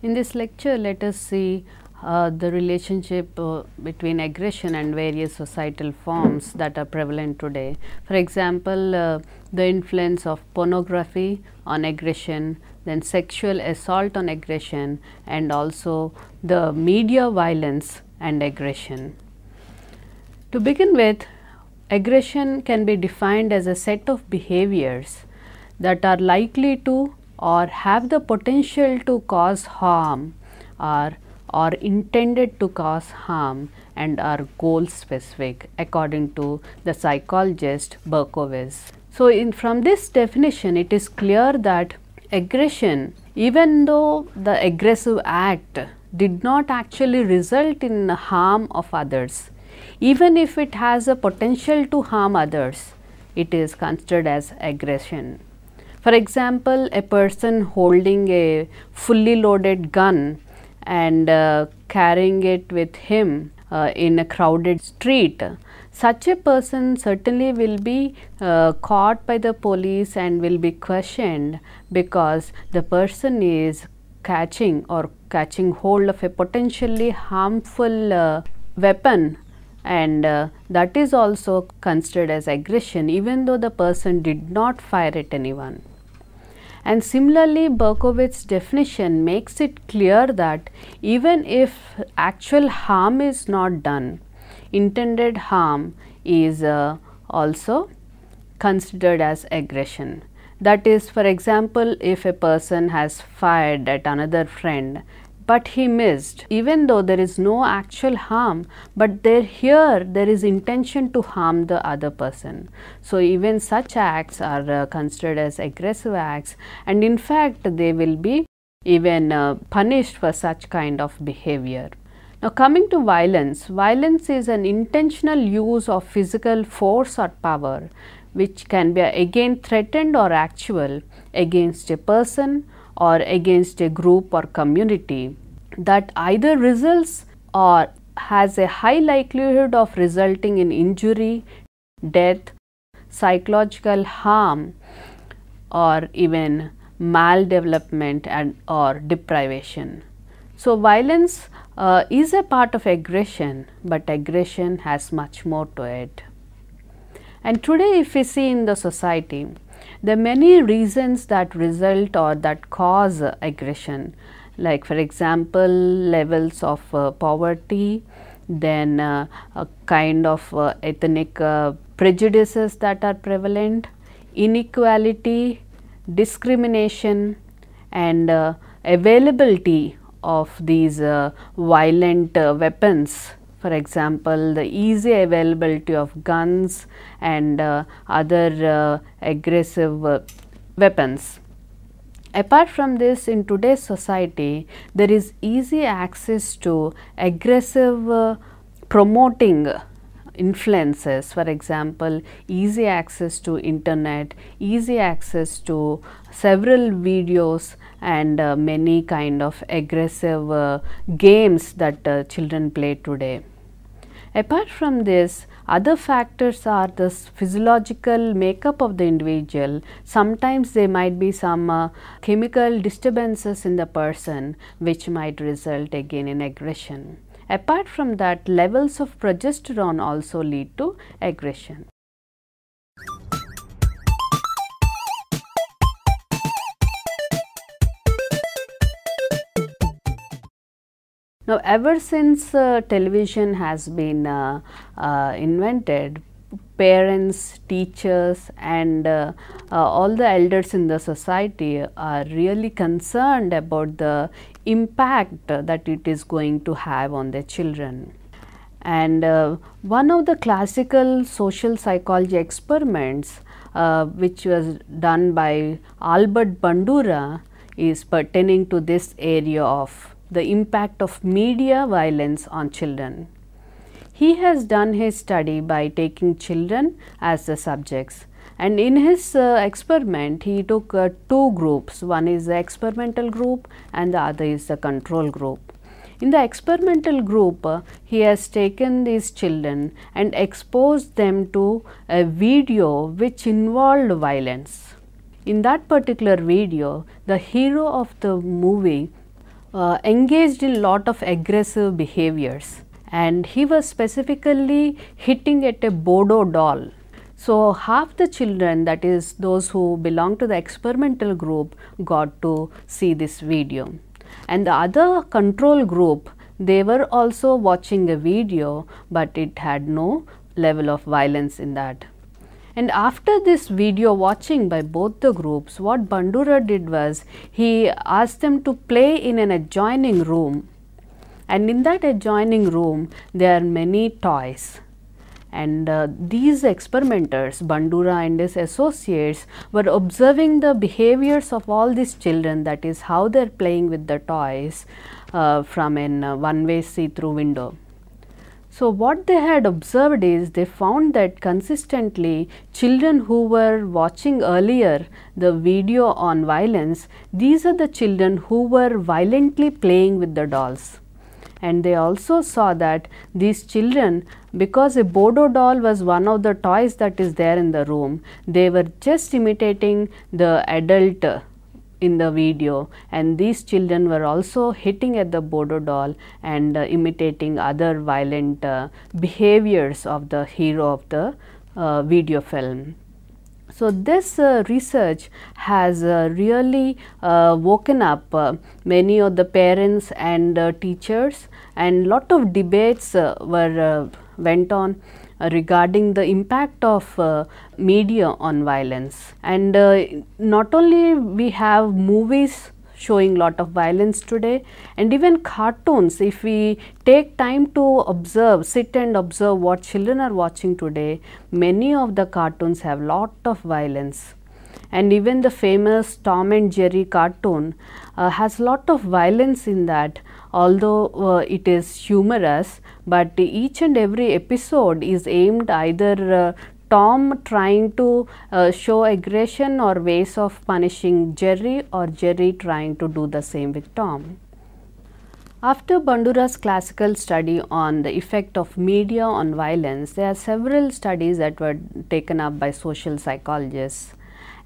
In this lecture, let us see the relationship between aggression and various societal forms that are prevalent today. For example, the influence of pornography on aggression, then sexual assault on aggression, and also the media violence and aggression. To begin with, aggression can be defined as a set of behaviors that are likely to or have the potential to cause harm or intended to cause harm and are goal specific, according to the psychologist Berkowitz. So, from this definition, it is clear that aggression, even though the aggressive act did not actually result in harm of others, even if it has a potential to harm others, it is considered as aggression. For example, a person holding a fully loaded gun and carrying it with him in a crowded street, such a person certainly will be caught by the police and will be questioned, because the person is catching hold of a potentially harmful weapon, and that is also considered as aggression, even though the person did not fire at anyone. And similarly, Berkowitz's definition makes it clear that even if actual harm is not done, intended harm is also considered as aggression. That is, for example, if a person has fired at another friend, but he missed, even though there is no actual harm, but there is intention to harm the other person. So, even such acts are considered as aggressive acts, and in fact, they will be even punished for such kind of behavior. Now, coming to violence, violence is an intentional use of physical force or power, which can be again threatened or actual against a person or against a group or community, that either results or has a high likelihood of resulting in injury, death, psychological harm, or even maldevelopment and or deprivation. So, violence is a part of aggression, but aggression has much more to it. And today, if we see in the society, there are many reasons that result or that cause aggression, like for example, levels of poverty, then a kind of ethnic prejudices that are prevalent, inequality, discrimination, and availability of these violent weapons. For example, the easy availability of guns and other aggressive weapons. Apart from this, in today's society, there is easy access to aggressive promoting influences. For example, easy access to internet, easy access to several videos, and many kind of aggressive games that children play today. Apart from this, other factors are the physiological makeup of the individual. Sometimes there might be some chemical disturbances in the person which might result again in aggression. Apart from that, levels of progesterone also lead to aggression. Now, ever since television has been invented, parents, teachers, and all the elders in the society are really concerned about the impact that it is going to have on their children. And one of the classical social psychology experiments which was done by Albert Bandura is pertaining to this area of the impact of media violence on children. He has done his study by taking children as the subjects, and in his experiment he took two groups. One is the experimental group and the other is the control group. In the experimental group, he has taken these children and exposed them to a video which involved violence. In that particular video, the hero of the movie engaged in lot of aggressive behaviors, and he was specifically hitting at a Bodo doll. So, half the children, that is those who belong to the experimental group, got to see this video, and the other control group, they were also watching a video, but it had no level of violence in that. And after this video watching by both the groups, what Bandura did was, he asked them to play in an adjoining room, and in that adjoining room there are many toys. And these experimenters, Bandura and his associates, were observing the behaviors of all these children, that is how they are playing with the toys from a one-way see-through window. So, what they had observed is, they found that consistently children who were watching earlier the video on violence, these are the children who were violently playing with the dolls. And they also saw that these children, because a Bodo doll was one of the toys that is there in the room, they were just imitating the adult in the video, and these children were also hitting at the Bodo doll and imitating other violent behaviors of the hero of the video film. So, this research has really woken up many of the parents and teachers, and lot of debates went on regarding the impact of media on violence. And not only we have movies showing lot of violence today, and even cartoons, if we take time to observe, sit and observe what children are watching today, many of the cartoons have lot of violence. And even the famous Tom and Jerry cartoon has lot of violence in that, although it is humorous, but each and every episode is aimed either Tom trying to show aggression or ways of punishing Jerry, or Jerry trying to do the same with Tom. After Bandura's classical study on the effect of media on violence, there are several studies that were taken up by social psychologists.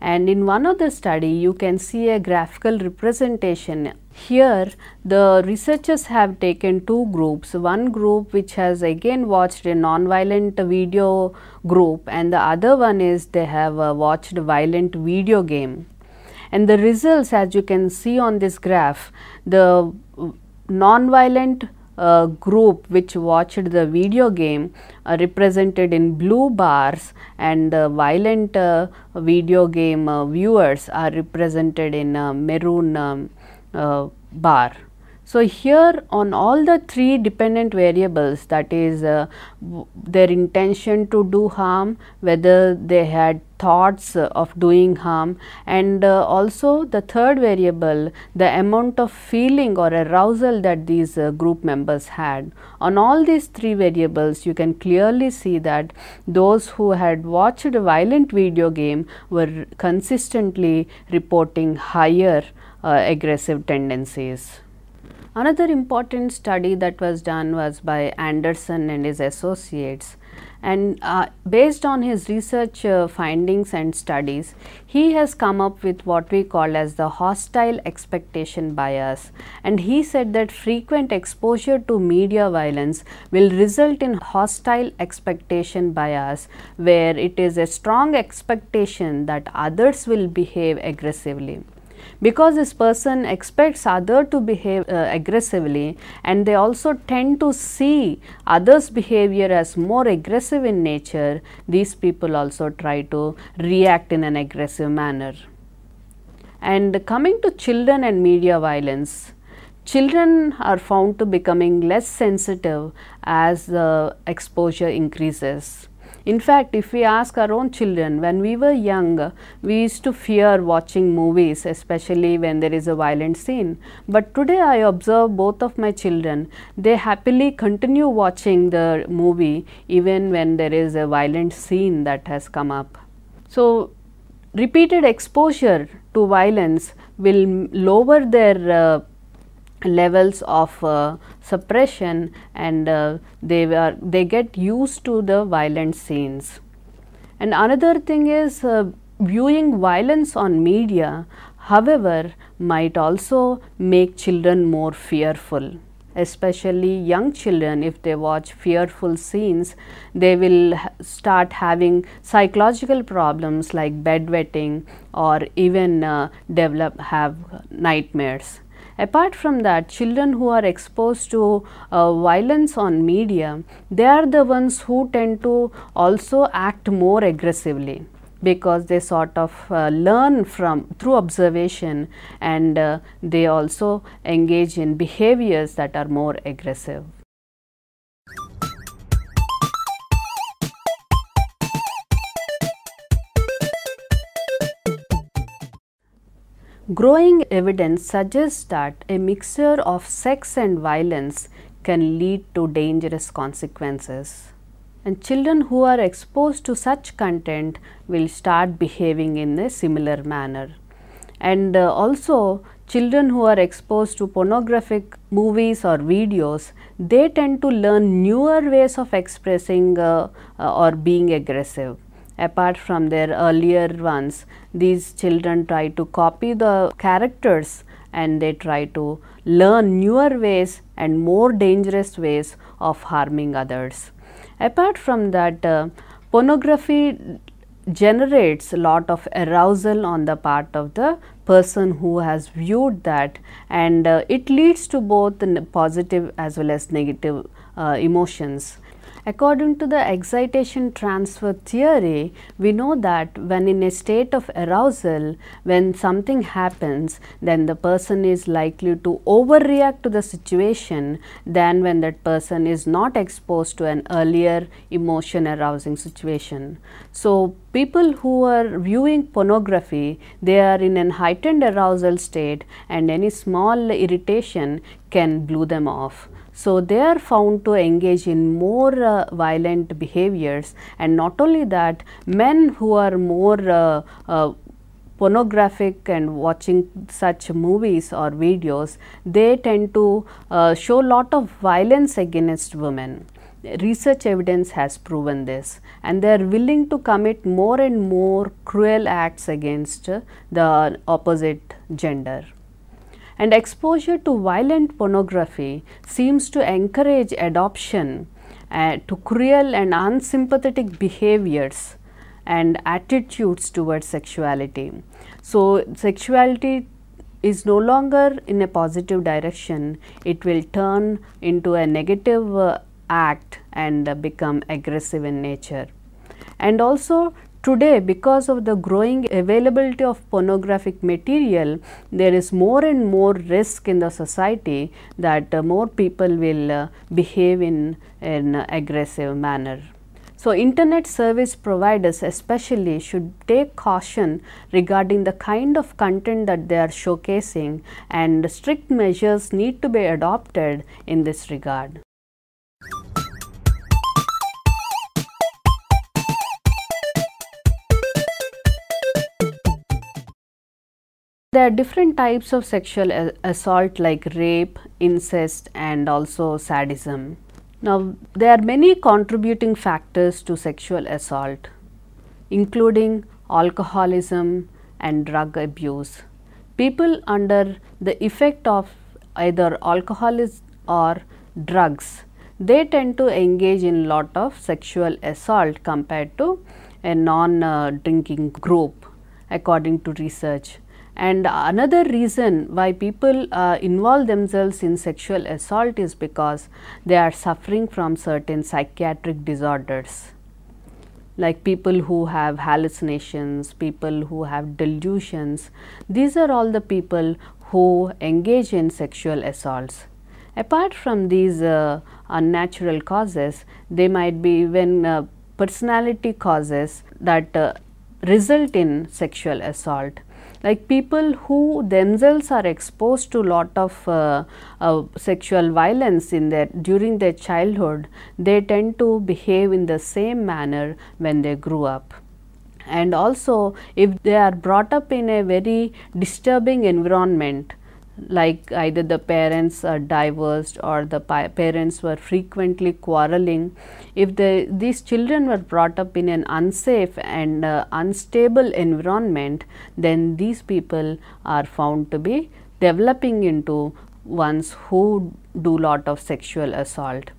And in one of the study, you can see a graphical representation. Here the researchers have taken two groups, one group which has again watched a non-violent video group, and the other one is they have watched violent video game. And the results, as you can see on this graph, the non-violent group which watched the video game represented in blue bars, and the violent video game viewers are represented in maroon bar. So, here on all the three dependent variables, that is their intention to do harm, whether they had thoughts of doing harm, and also the third variable, the amount of feeling or arousal that these group members had. On all these three variables, you can clearly see that those who had watched a violent video game were consistently reporting higher aggressive tendencies. Another important study that was done was by Anderson and his associates, and based on his research findings and studies, he has come up with what we call as the hostile expectation bias, and he said that frequent exposure to media violence will result in hostile expectation bias, where it is a strong expectation that others will behave aggressively. Because this person expects other to behave aggressively, and they also tend to see others' behavior as more aggressive in nature, these people also try to react in an aggressive manner. And coming to children and media violence, children are found to becoming less sensitive as the exposure increases. In fact, if we ask our own children, when we were young, we used to fear watching movies, especially when there is a violent scene. But today I observe both of my children, they happily continue watching the movie even when there is a violent scene that has come up. So, repeated exposure to violence will lower their levels of suppression, and they get used to the violent scenes. And another thing is viewing violence on media however, might also make children more fearful. Especially young children, if they watch fearful scenes, they will start having psychological problems like bedwetting, or even have nightmares. Apart from that, children who are exposed to violence on media, they are the ones who tend to also act more aggressively, because they sort of learn from through observation, and they also engage in behaviors that are more aggressive. Growing evidence suggests that a mixture of sex and violence can lead to dangerous consequences. And children who are exposed to such content will start behaving in a similar manner. And also, children who are exposed to pornographic movies or videos, they tend to learn newer ways of expressing or being aggressive. Apart from their earlier ones, these children try to copy the characters, and they try to learn newer ways and more dangerous ways of harming others. Apart from that, pornography generates a lot of arousal on the part of the person who has viewed that, and it leads to both positive as well as negative emotions. According to the excitation transfer theory, we know that when in a state of arousal, when something happens, then the person is likely to overreact to the situation than when that person is not exposed to an earlier emotion arousing situation. So, people who are viewing pornography, they are in an heightened arousal state, and any small irritation can blow them off. So, they are found to engage in more violent behaviors, and not only that, men who are more pornographic and watching such movies or videos, they tend to show lot of violence against women. Research evidence has proven this, and they are willing to commit more and more cruel acts against the opposite gender. And exposure to violent pornography seems to encourage adoption to cruel and unsympathetic behaviors and attitudes towards sexuality. So, sexuality is no longer in a positive direction, it will turn into a negative act and become aggressive in nature. And also, today, because of the growing availability of pornographic material, there is more and more risk in the society that more people will behave in an aggressive manner. So, internet service providers especially should take caution regarding the kind of content that they are showcasing, and strict measures need to be adopted in this regard. There are different types of sexual assault like rape, incest, and also sadism. Now, there are many contributing factors to sexual assault, including alcoholism and drug abuse. People under the effect of either alcoholism or drugs, they tend to engage in lot of sexual assault compared to a non-drinking group, according to research. And another reason why people involve themselves in sexual assault is because they are suffering from certain psychiatric disorders, like people who have hallucinations, people who have delusions. These are all the people who engage in sexual assaults. Apart from these unnatural causes, they might be even personality causes that result in sexual assault. Like people who themselves are exposed to lot of sexual violence during their childhood, they tend to behave in the same manner when they grew up. And also, if they are brought up in a very disturbing environment, like either the parents are divorced or the parents were frequently quarreling. If these children were brought up in an unsafe and unstable environment, then these people are found to be developing into ones who do lot of sexual assault.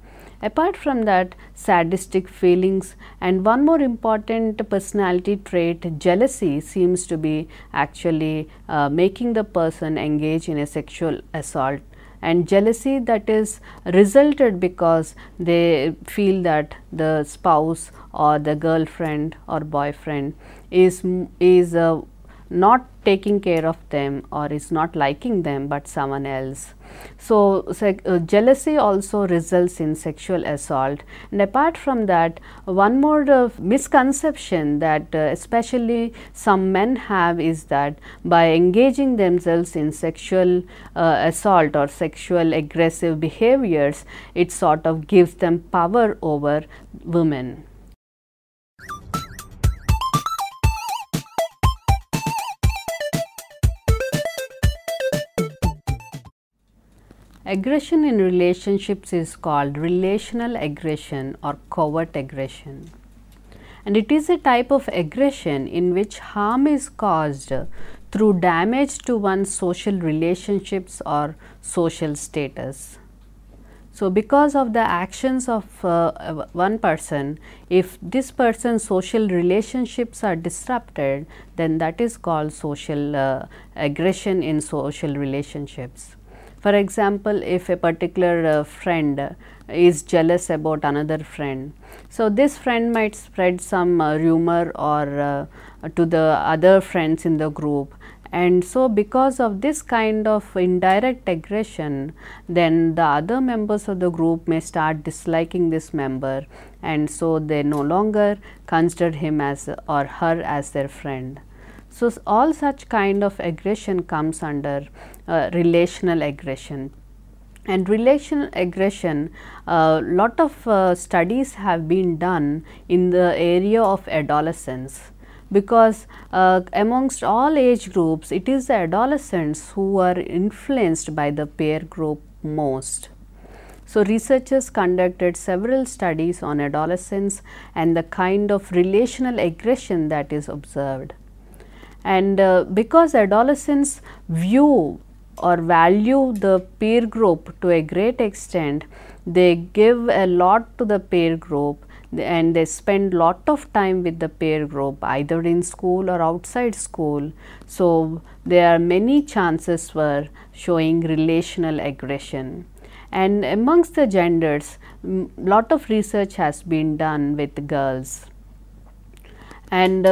Apart from that, sadistic feelings and one more important personality trait, jealousy, seems to be actually making the person engage in a sexual assault, and jealousy that is resulted because they feel that the spouse or the girlfriend or boyfriend is not taking care of them or is not liking them but someone else. So, jealousy also results in sexual assault. And apart from that, one more misconception that especially some men have is that by engaging themselves in sexual assault or sexual aggressive behaviors, it sort of gives them power over women. Aggression in relationships is called relational aggression or covert aggression, and it is a type of aggression in which harm is caused through damage to one's social relationships or social status. So, because of the actions of one person, if this person's social relationships are disrupted, then that is called social aggression in social relationships. For example, if a particular friend is jealous about another friend, so this friend might spread some rumor or to the other friends in the group, and so because of this kind of indirect aggression, then the other members of the group may start disliking this member, and so they no longer consider him as or her as their friend. So, all such kind of aggression comes under relational aggression. And relational aggression, lot of studies have been done in the area of adolescence, because amongst all age groups, it is the adolescents who are influenced by the peer group most. So, researchers conducted several studies on adolescents and the kind of relational aggression that is observed. And because adolescents view or value the peer group to a great extent, they give a lot to the peer group and they spend lot of time with the peer group either in school or outside school. So, there are many chances for showing relational aggression. And amongst the genders, lot of research has been done with girls. And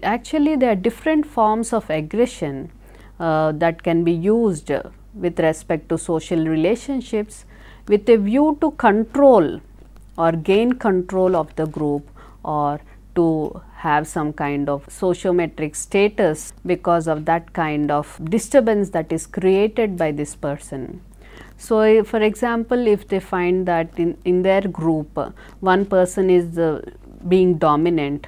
actually there are different forms of aggression that can be used with respect to social relationships with a view to control or gain control of the group or to have some kind of sociometric status because of that kind of disturbance that is created by this person. So, for example, if they find that in their group one person is being dominant,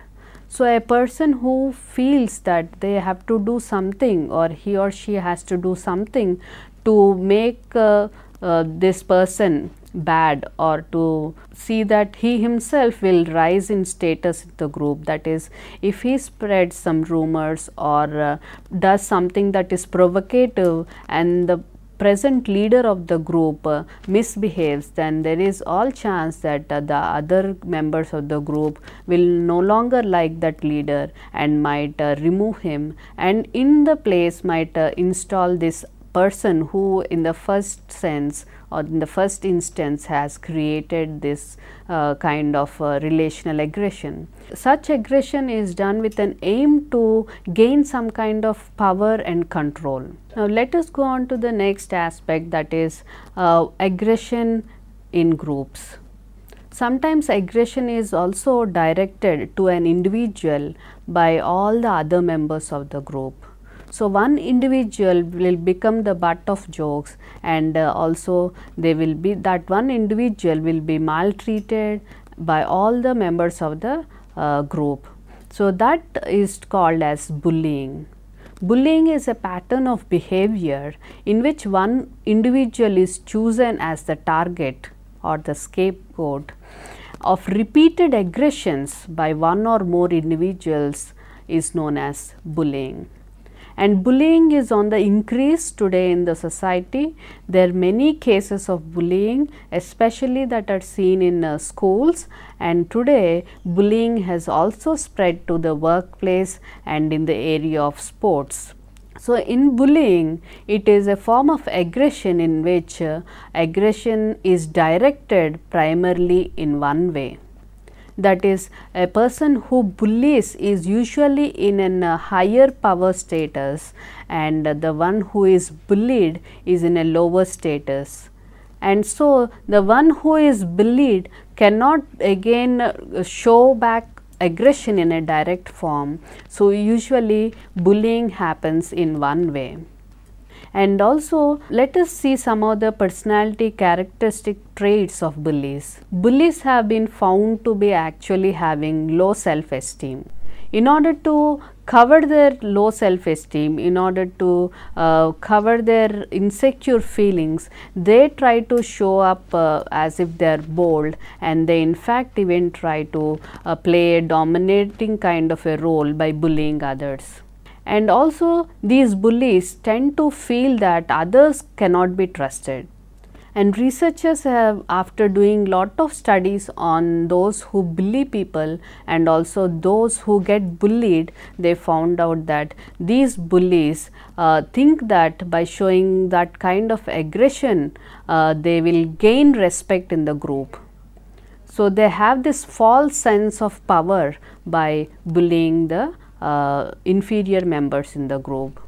so a person who feels that they have to do something or he or she has to do something to make this person bad or to see that he himself will rise in status in the group. That is, if he spreads some rumors or does something that is provocative and the present leader of the group misbehaves, then there is all chance that the other members of the group will no longer like that leader and might remove him, and in the place might install this person who in the first sense or in the first instance has created this kind of relational aggression. Such aggression is done with an aim to gain some kind of power and control. Now, let us go on to the next aspect, that is aggression in groups. Sometimes aggression is also directed to an individual by all the other members of the group. So, one individual will become the butt of jokes, and also they will be that one individual will be maltreated by all the members of the group. So, that is called as bullying. Bullying is a pattern of behavior in which one individual is chosen as the target or the scapegoat of repeated aggressions by one or more individuals is known as bullying. And bullying is on the increase today in the society. There are many cases of bullying, especially that are seen in schools, and today bullying has also spread to the workplace and in the area of sports. So, in bullying, it is a form of aggression in which aggression is directed primarily in one way. That is, a person who bullies is usually in a higher power status, and the one who is bullied is in a lower status. And so, the one who is bullied cannot again show back aggression in a direct form. So, usually bullying happens in one way. And also, let us see some of the personality characteristic traits of bullies. Bullies have been found to be actually having low self-esteem. In order to cover their low self-esteem, in order to cover their insecure feelings, they try to show up as if they are bold, and they in fact even try to play a dominating kind of a role by bullying others. And also, these bullies tend to feel that others cannot be trusted. And researchers have, after doing lot of studies on those who bully people and also those who get bullied, they found out that these bullies think that by showing that kind of aggression, they will gain respect in the group. So, they have this false sense of power by bullying the inferior members in the group.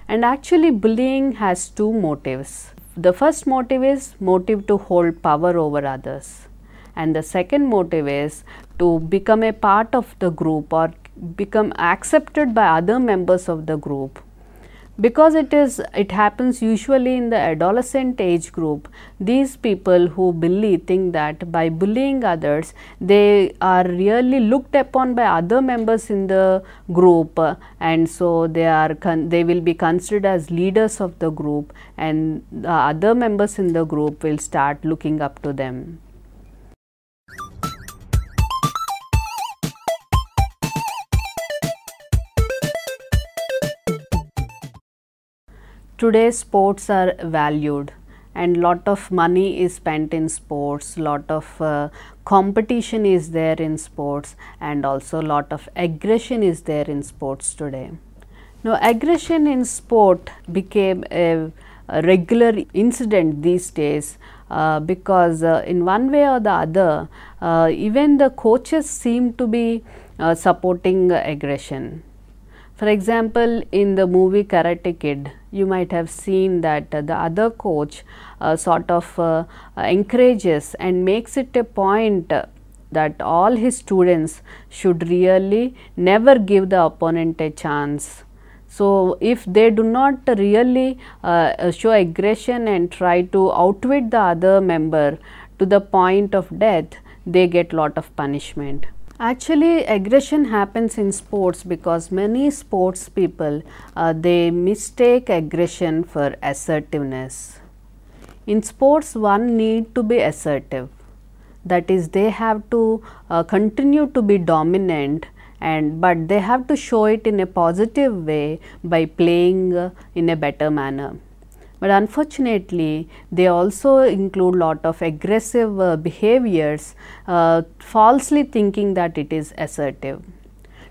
And actually bullying has two motives. The first motive is motive to hold power over others, and the second motive is to become a part of the group or become accepted by other members of the group. Because it happens usually in the adolescent age group, these people who bully think that by bullying others, they are really looked upon by other members in the group, and so they will be considered as leaders of the group, and the other members in the group will start looking up to them. Today sports are valued and lot of money is spent in sports, lot of competition is there in sports, and also lot of aggression is there in sports today. Now, aggression in sport became a regular incident these days because in one way or the other, even the coaches seem to be supporting aggression. For example, in the movie Karate Kid, you might have seen that the other coach sort of encourages and makes it a point that all his students should really never give the opponent a chance. So, if they do not really show aggression and try to outwit the other member to the point of death, they get lot of punishment. Actually, aggression happens in sports because many sports people they mistake aggression for assertiveness. In sports, one need to be assertive. That is, they have to continue to be dominant, but they have to show it in a positive way by playing in a better manner. But unfortunately, they also include lot of aggressive behaviors, falsely thinking that it is assertive.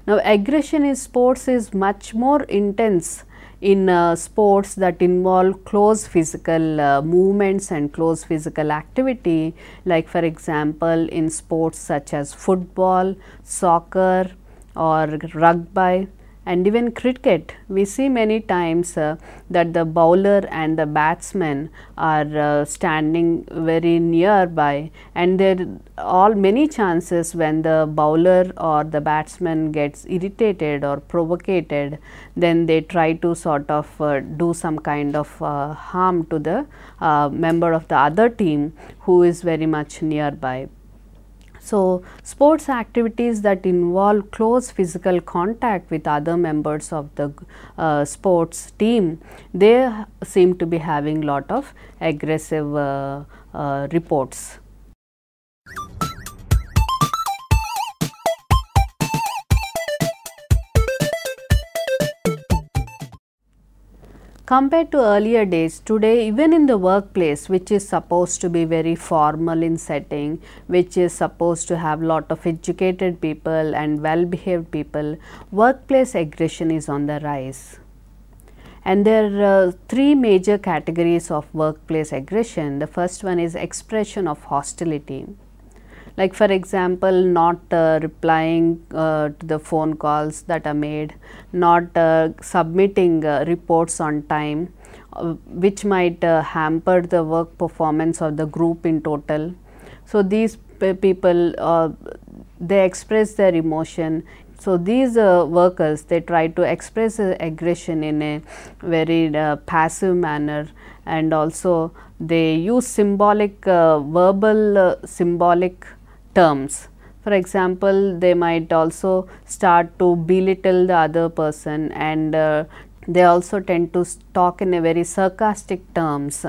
Now, aggression in sports is much more intense in sports that involve close physical movements and close physical activity, like for example, in sports such as football, soccer or rugby. And even cricket, we see many times that the bowler and the batsman are standing very nearby, and there are many chances when the bowler or the batsman gets irritated or provoked, then they try to sort of do some kind of harm to the member of the other team who is very much nearby. So, sports activities that involve close physical contact with other members of the sports team, they seem to be having lot of aggressive reports. Compared to earlier days, today even in the workplace, which is supposed to be very formal in setting, which is supposed to have lot of educated people and well behaved people, workplace aggression is on the rise. And there are three major categories of workplace aggression. The first one is expression of hostility. Like for example, not replying to the phone calls that are made, not submitting reports on time, which might hamper the work performance of the group in total. So, these people they express their emotion. So, these workers, they try to express aggression in a very passive manner, and also they use symbolic verbal symbolic terms. For example, they might also start to belittle the other person, and they also tend to talk in a very sarcastic terms.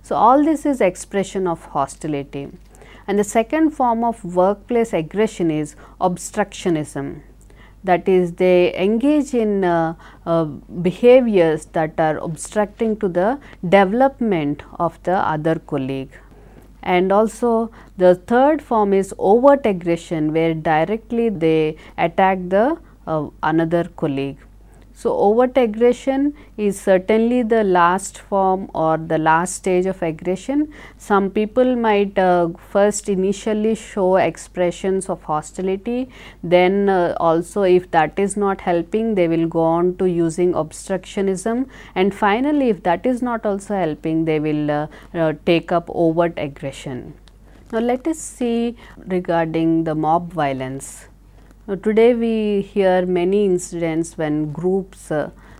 So, all this is expression of hostility. And the second form of workplace aggression is obstructionism. That is, they engage in behaviors that are obstructing to the development of the other colleague. And also the third form is overt aggression, where directly they attack the another colleague. So, overt aggression is certainly the last form or the last stage of aggression. Some people might first initially show expressions of hostility, then also if that is not helping, they will go on to using obstructionism, and finally if that is not also helping, they will take up overt aggression. Now, let us see regarding the mob violence. Today we hear many incidents when groups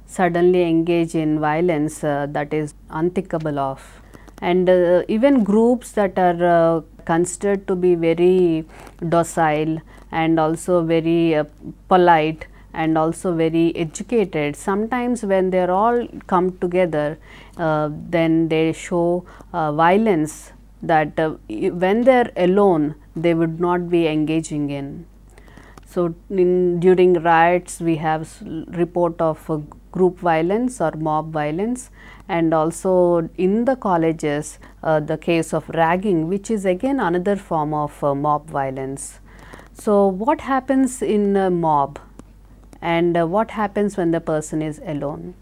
suddenly engage in violence that is unthinkable of, and even groups that are considered to be very docile and also very polite and also very educated, sometimes when they are all come together, then they show violence that when they are alone they would not be engaging in. So, during riots we have report of group violence or mob violence, and also in the colleges the case of ragging, which is again another form of mob violence. So, what happens in a mob, and what happens when the person is alone?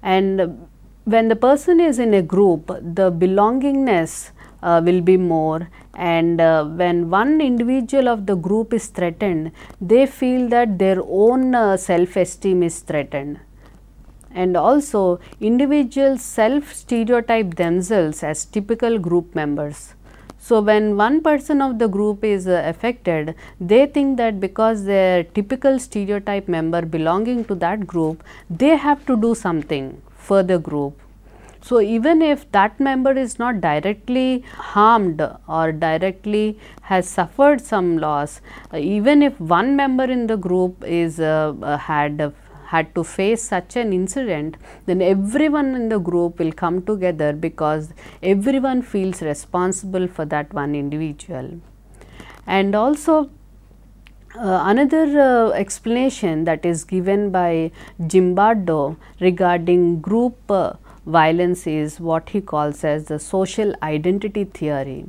And when the person is in a group, the belongingness will be more, and when one individual of the group is threatened, they feel that their own self-esteem is threatened, and also individuals self-stereotype themselves as typical group members. So, when one person of the group is affected, they think that because they are typical stereotype member belonging to that group, they have to do something for the group. So, even if that member is not directly harmed or directly has suffered some loss, even if one member in the group is had to face such an incident, then everyone in the group will come together because everyone feels responsible for that one individual. And also another explanation that is given by Zimbardo regarding group violence is what he calls as the social identity theory.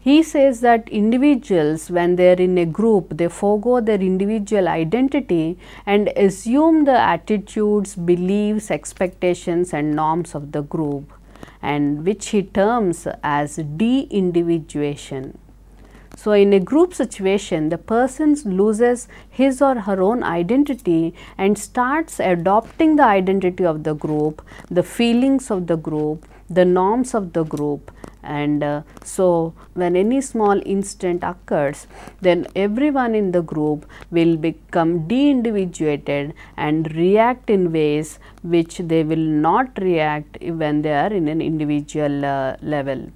He says that individuals, when they are in a group, they forego their individual identity and assume the attitudes, beliefs, expectations and norms of the group, and which he terms as deindividuation. So, in a group situation, the person loses his or her own identity and starts adopting the identity of the group, the feelings of the group, the norms of the group, and so when any small incident occurs, then everyone in the group will become deindividuated and react in ways which they will not react when they are in an individual level.